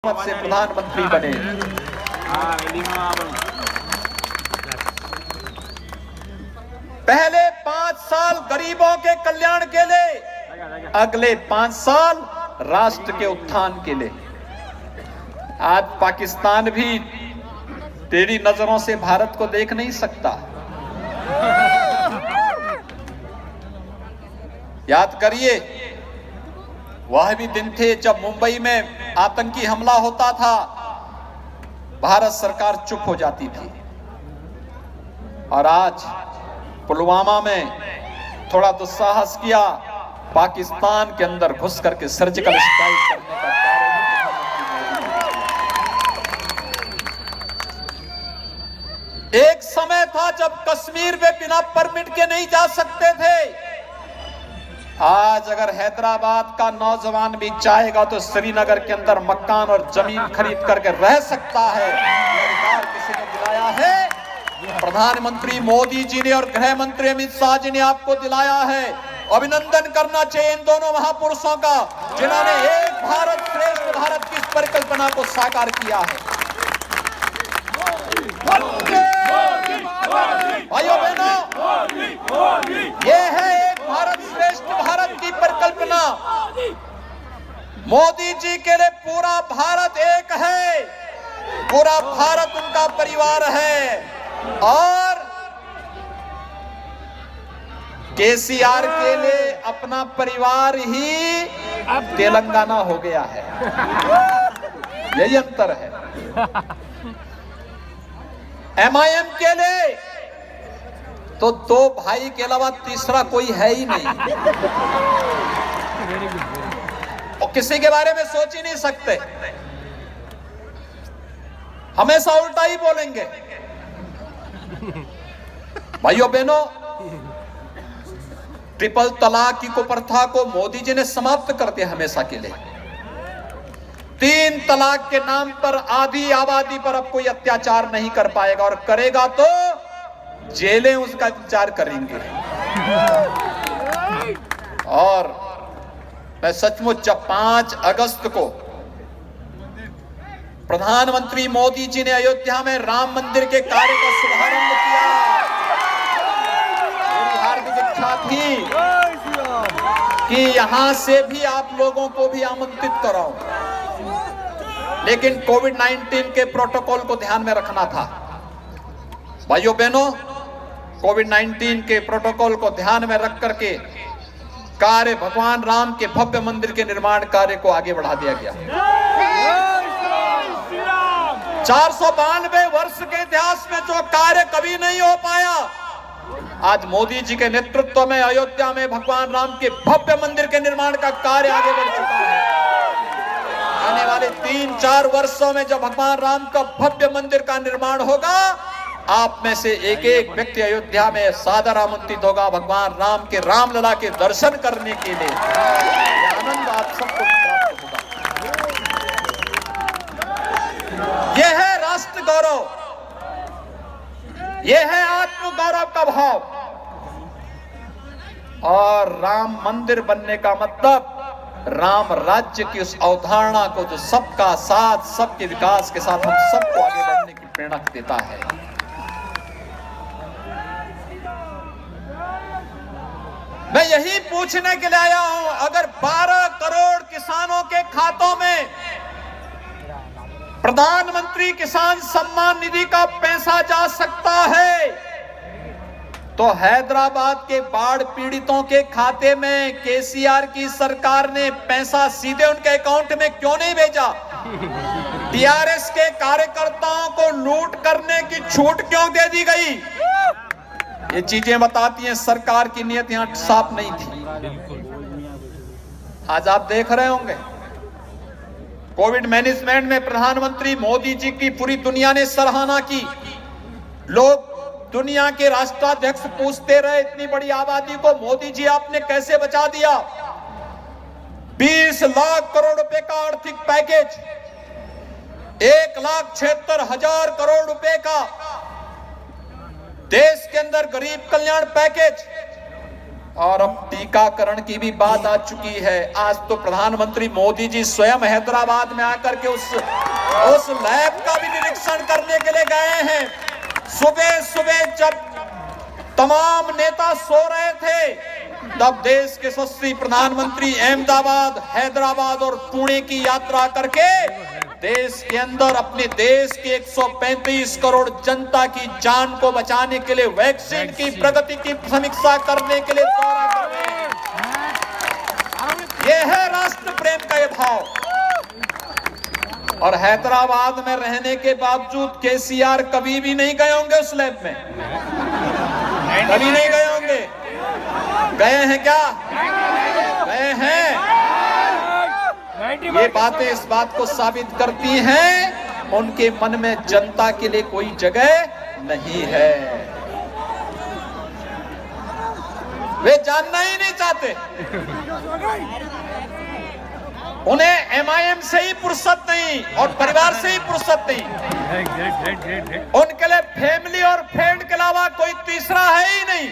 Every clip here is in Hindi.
से प्रधानमंत्री बने। पहले 5 साल गरीबों के कल्याण के लिए, अगले 5 साल राष्ट्र के उत्थान के लिए। आज पाकिस्तान भी तेरी नजरों से भारत को देख नहीं सकता। याद करिए, वह भी दिन थे जब मुंबई में आतंकी हमला होता था, भारत सरकार चुप हो जाती थी। और आज पुलवामा में थोड़ा दुस्साहस किया, पाकिस्तान के अंदर घुस करके सर्जिकल स्ट्राइक करने का कार्य। एक समय था जब कश्मीर में बिना परमिट के नहीं जा सकते थे। आज अगर हैदराबाद का नौजवान भी चाहेगा तो श्रीनगर के अंदर मकान और जमीन खरीद करके रह सकता है। अधिकार किसी ने दिलाया है? प्रधानमंत्री मोदी जी ने और गृह मंत्री अमित शाह जी ने आपको दिलाया है। अभिनंदन करना चाहिए इन दोनों महापुरुषों का, जिन्होंने एक भारत श्रेष्ठ भारत की इस परिकल्पना को साकार किया है। भाइयों बहनों, यह है एक भारत श्रेष्ठ भारत की परिकल्पना। मोदी जी के लिए पूरा भारत एक है, पूरा भारत उनका परिवार है। और केसीआर के लिए अपना परिवार ही तेलंगाना हो गया है। यही अंतर है। एमआईएम के लिए तो 2 भाई के अलावा तीसरा कोई है ही नहीं, और किसी के बारे में सोच ही नहीं सकते। हमेशा उल्टा ही बोलेंगे। भाइयों बहनों, ट्रिपल तलाक की कुप्रथा को मोदी जी ने समाप्त कर दिया हमेशा के लिए। 3 तलाक के नाम पर आधी आबादी पर अब कोई अत्याचार नहीं कर पाएगा, और करेगा तो जेलें उसका इंतजार करेंगे। और मैं सचमुच जब 5 अगस्त को प्रधानमंत्री मोदी जी ने अयोध्या में राम मंदिर के कार्य का शुभारंभ किया, मेरी हार्दिक इच्छा थी कि यहां से भी आप लोगों को भी आमंत्रित कराऊं, लेकिन कोविड-19 के प्रोटोकॉल को ध्यान में रखना था। भाइयों बहनों, कोविड-19 के प्रोटोकॉल को ध्यान में रख करके कार्य भगवान राम के भव्य मंदिर के निर्माण कार्य को आगे बढ़ा दिया गया। 492 वर्ष के इतिहास में जो कार्य कभी नहीं हो पाया, आज मोदी जी के नेतृत्व में अयोध्या में भगवान राम के भव्य मंदिर के निर्माण का कार्य आगे बढ़ चुका है। आने वाले 3-4 वर्षों में जब भगवान राम का भव्य मंदिर का निर्माण होगा, आप में से एक व्यक्ति अयोध्या में सादर आमंत्रित होगा भगवान राम के रामलला के दर्शन करने के लिए। आनंद आप सबको प्राप्त होगा। यह है राष्ट्र गौरव, यह है आत्म गौरव का भाव। और राम मंदिर बनने का मतलब राम राज्य की उस अवधारणा को जो सबका साथ, सबके विकास के साथ हम सबको आगे बढ़ने की प्रेरणा देता है। मैं यही पूछने के लिए आया हूं, अगर 12 करोड़ किसानों के खातों में प्रधानमंत्री किसान सम्मान निधि का पैसा जा सकता है, तो हैदराबाद के बाढ़ पीड़ितों के खाते में केसीआर की सरकार ने पैसा सीधे उनके अकाउंट में क्यों नहीं भेजा? टीआरएस के कार्यकर्ताओं को लूट करने की छूट क्यों दे दी गई? ये चीजें बताती हैं सरकार की नीयत यहां साफ नहीं थी। आज आप देख रहे होंगे, कोविड मैनेजमेंट में प्रधानमंत्री मोदी जी की पूरी दुनिया ने सराहना की। लोग दुनिया के राष्ट्राध्यक्ष पूछते रहे, इतनी बड़ी आबादी को मोदी जी आपने कैसे बचा दिया? 20 लाख करोड़ रुपए का आर्थिक पैकेज, 1,76,000 करोड़ रुपए का देश के अंदर गरीब कल्याण पैकेज, और अब टीकाकरण की भी बात आ चुकी है। आज तो प्रधानमंत्री मोदी जी स्वयं हैदराबाद में आकर के उस लैब का भी निरीक्षण करने के लिए गए हैं। सुबह सुबह जब तमाम नेता सो रहे थे, तब देश के यशस्वी प्रधानमंत्री अहमदाबाद, हैदराबाद और पुणे की यात्रा करके देश के अंदर अपने देश के 135 करोड़ जनता की जान को बचाने के लिए वैक्सीन की प्रगति की समीक्षा करने के लिए दौरा कर रहे हैं। यह है राष्ट्र प्रेम का ये भाव। और हैदराबाद में रहने के बावजूद केसीआर कभी भी नहीं गए होंगे उस लैब में, कभी नहीं गए होंगे। गए हैं क्या? गए हैं। ये बातें इस बात को साबित करती हैं उनके मन में जनता के लिए कोई जगह नहीं है। वे जानना ही नहीं चाहते। उन्हें एमआईएम से ही फुर्सत नहीं और परिवार से ही फुर्सत नहीं। उनके लिए फैमिली और फ्रेंड के अलावा कोई तीसरा है ही नहीं।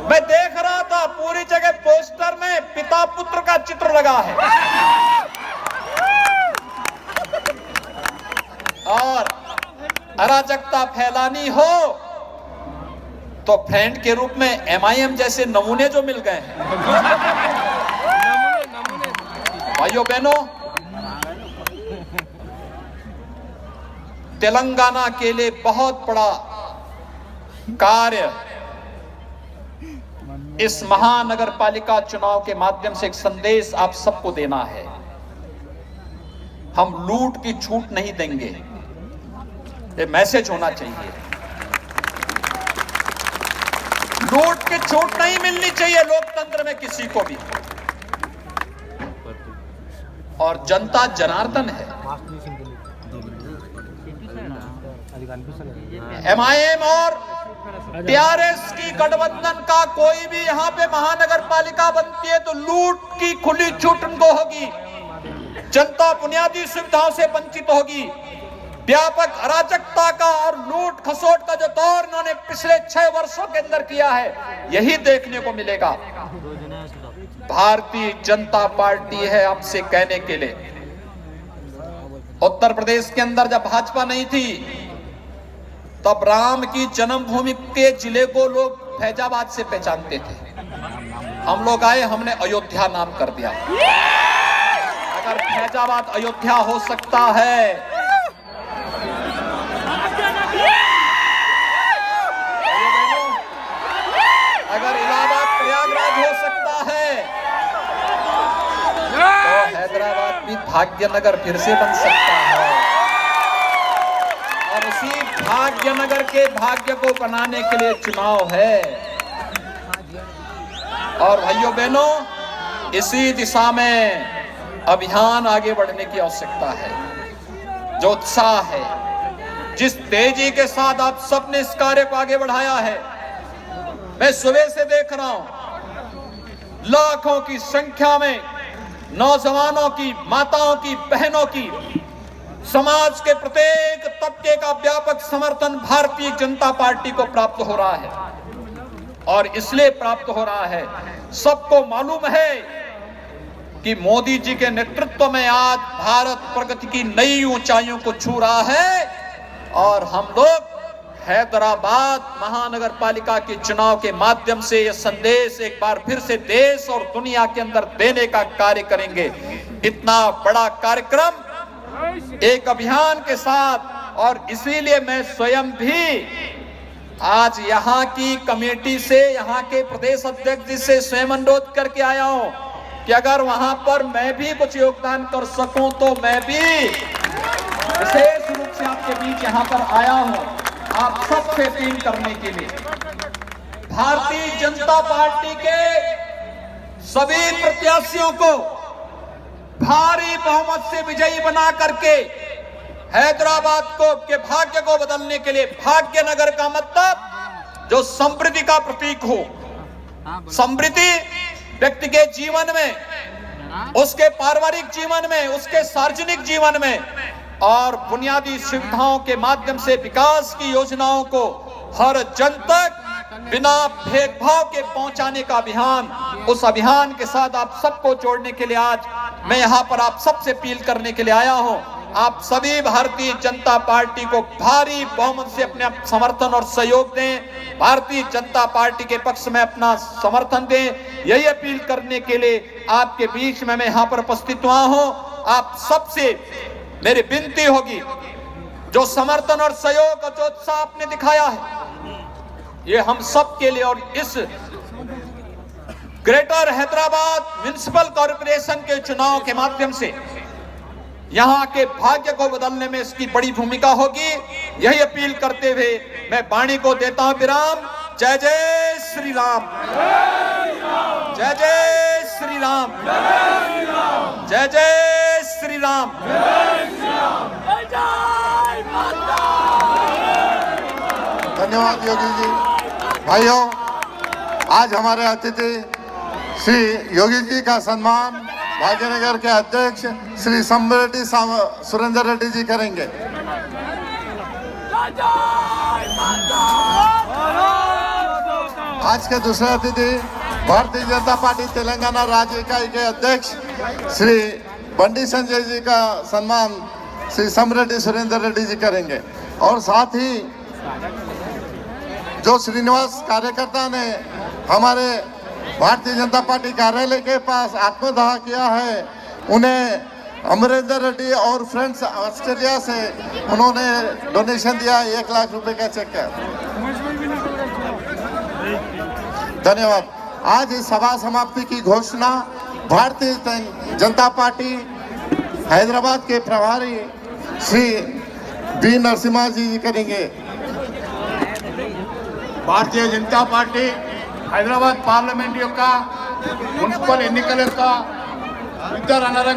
मैं देख रहा था पूरी जगह पोस्टर में पिता पुत्र का चित्र लगा है और अराजकता फैलानी हो तो फ्रेंड के रूप में एमआईएम जैसे नमूने जो मिल गए हैं। भाइयों बहनों, तेलंगाना के लिए बहुत बड़ा कार्य इस महानगर पालिका चुनाव के माध्यम से एक संदेश आप सबको देना है। हम लूट की छूट नहीं देंगे, ये मैसेज होना चाहिए। लूट की छूट नहीं मिलनी चाहिए लोकतंत्र में किसी को भी। और जनता जनार्दन है। एमआईएम और टीआरएस की गठबंधन का कोई भी यहाँ पे महानगर पालिका बनती है तो लूट की खुली छूट उनको होगी। जनता बुनियादी सुविधाओं से वंचित होगी। व्यापक अराजकता का और लूट खसोट का जो दौर इन्होंने पिछले 6 वर्षों के अंदर किया है, यही देखने को मिलेगा। भारतीय जनता पार्टी है आपसे कहने के लिए। उत्तर प्रदेश के अंदर जब भाजपा नहीं थी तब राम की जन्मभूमि के जिले को लोग फैजाबाद से पहचानते थे। हम लोग आए, हमने अयोध्या नाम कर दिया। अगर फैजाबाद अयोध्या हो सकता है, अगर इलाहाबाद प्रयागराज हो सकता है, तो हैदराबाद भी भाग्यनगर फिर से बन सकता है। और उसी भाग्यनगर के भाग्य को बनाने के लिए चुनाव है। और भाइयों बहनों, इसी दिशा में अभियान आगे बढ़ने की आवश्यकता है। जो उत्साह है, जिस तेजी के साथ आप सबने इस कार्य को आगे बढ़ाया है, मैं सुबह से देख रहा हूं लाखों की संख्या में नौजवानों की, माताओं की, बहनों की, समाज के प्रत्येक तबके का व्यापक समर्थन भारतीय जनता पार्टी को प्राप्त हो रहा है। और इसलिए प्राप्त हो रहा है, सबको मालूम है कि मोदी जी के नेतृत्व में आज भारत प्रगति की नई ऊंचाइयों को छू रहा है। और हम लोग हैदराबाद महानगर पालिका के चुनाव के माध्यम से यह संदेश एक बार फिर से देश और दुनिया के अंदर देने का कार्य करेंगे। इतना बड़ा कार्यक्रम एक अभियान के साथ, और इसीलिए मैं स्वयं भी आज यहाँ की कमेटी से, यहाँ के प्रदेश अध्यक्ष जी से स्वयं अनुरोध करके आया हूं कि अगर वहां पर मैं भी कुछ योगदान कर सकूं तो मैं भी विशेष रूप से आपके बीच यहाँ पर आया हूं आप सबसे अपील करने के लिए। भारतीय जनता पार्टी के सभी प्रत्याशियों को भारी बहुमत से विजयी बना करके हैदराबाद को के भाग्य को बदलने के लिए, भाग्यनगर का मतलब जो समृद्धि का प्रतीक हो, समृद्धि व्यक्ति के जीवन में, उसके पारिवारिक जीवन में, उसके सार्वजनिक जीवन में, और बुनियादी सुविधाओं के माध्यम से विकास की योजनाओं को हर जन तक बिना भेदभाव के पहुंचाने का अभियान, उस अभियान के साथ आप सबको जोड़ने के लिए आज मैं यहां पर आप सबसे अपील करने के लिए आया हूं। आप सभी भारतीय जनता पार्टी को भारी बहुमत से अपने समर्थन और सहयोग दें, भारतीय जनता पार्टी के पक्ष में अपना समर्थन दें। यही अपील करने के लिए आपके बीच में मैं यहां पर उपस्थित हुआ हूं। आप सबसे मेरी विनती होगी, जो समर्थन और सहयोग और जो उत्साह आपने दिखाया है, ये हम सब के लिए और इस ग्रेटर हैदराबाद म्युनिसिपल कॉर्पोरेशन के चुनाव के माध्यम से यहां के भाग्य को बदलने में इसकी बड़ी भूमिका होगी। यही अपील करते हुए मैं वाणी को देता हूं विराम। जय जय श्री राम, जय जय श्री राम, जय जय श्री राम। धन्यवाद योगी जी। भाइयों, आज हमारे अतिथि श्री योगी जी का सम्मान भाग्यनगर के अध्यक्ष श्री समरेड्डी सुरेंद्र रेड्डी जी करेंगे। आज के दूसरे अतिथि भारतीय जनता पार्टी तेलंगाना राज्य इकाई के अध्यक्ष श्री बंडी संजय जी का सम्मान श्री समरेड्डी सुरेंद्र रेड्डी जी करेंगे। और साथ ही जो श्रीनिवास कार्यकर्ता ने हमारे भारतीय जनता पार्टी कार्यालय के पास आत्मदाह किया है, उन्हें अमरेंद्र रेड्डी और फ्रेंड्स ऑस्ट्रेलिया से उन्होंने डोनेशन दिया 1 लाख रुपए का चेक है। धन्यवाद। आज इस सभा समाप्ति की घोषणा भारतीय जनता पार्टी हैदराबाद के प्रभारी श्री बी नरसिम्हा जी करेंगे। భారతీయ జనతా పార్టీ హైదరాబాద్ పార్లమెంట్ యొక్క మున్సిపల్ ఎన్నికల యొక్క ఇతర